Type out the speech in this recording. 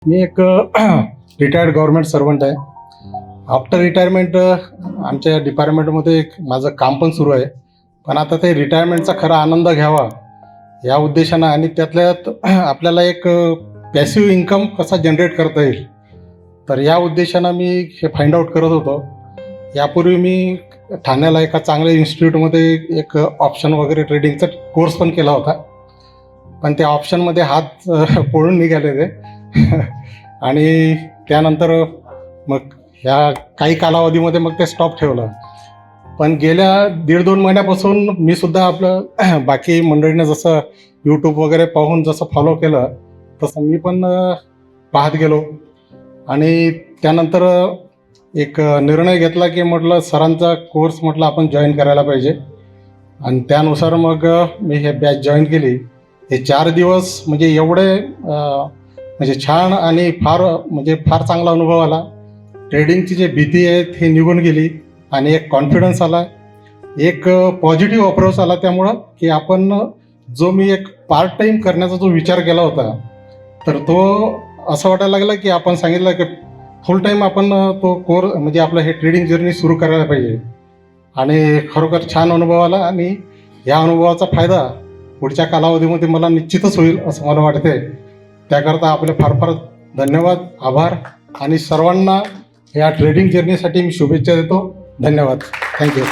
मी एक retired government servant आहे. After retirement आमच्या डिपार्टमेंटमध्ये एक माझं काम पण सुरू आहे. पण आता ते रिटायरमेंटचा खरा आनंद घ्यावा या उद्देशानं आणि त्यातल्यात आपल्याला एक पॅसिव्ह इन्कम कसा जनरेट करता येईल, तर या उद्देशानं मी हे फाइंड आउट करत होतो. यापूर्वी मी ठाण्याला एका चांगल्या इन्स्टिट्यूटमध्ये एक ऑप्शन वगैरे ट्रेडिंगचा कोर्स पण केला होता. पण त्या ऑप्शनमध्ये हात पळून निघाले ते आणि त्यानंतर मग ह्या काही कालावधीमध्ये मग ते स्टॉप ठेवलं. पण गेल्या 1.5-2 महिन्यापासून मी सुद्धा आपलं बाकी मंडळीनं जसं यूट्यूब वगैरे पाहून जसं फॉलो केलं तसं मी पण पाहत गेलो आणि त्यानंतर एक निर्णय घेतला की म्हटलं सरांचा कोर्स म्हटलं आपण जॉईन करायला पाहिजे. आणि त्यानुसार मग मी हे बॅच जॉईन केली. हे 4 दिवस म्हणजे एवढे म्हणजे छान आणि फार चांगला अनुभव आला. ट्रेडिंगची जी भीती आहे ही निघून गेली आणि एक कॉन्फिडन्स आला, एक पॉझिटिव्ह अप्रोच आला. त्यामुळं की आपण जो मी एक पार्ट टाईम करण्याचा जो विचार केला होता तर तो असं वाटायला लागला की आपण सांगितलं की फुल टाईम आपण तो कोर्स म्हणजे आपलं हे ट्रेडिंग जर्नी सुरू करायला पाहिजे. आणि खरोखर छान अनुभव आला आणि या अनुभवाचा फायदा पुढच्या कालावधीमध्ये मला निश्चितच होईल असं मला वाटते. त्याकरता आपले फार फार धन्यवाद, आभार आणि सर्वांना या ट्रेडिंग जर्नीसाठी मी शुभेच्छा देतो. धन्यवाद. थँक्यू.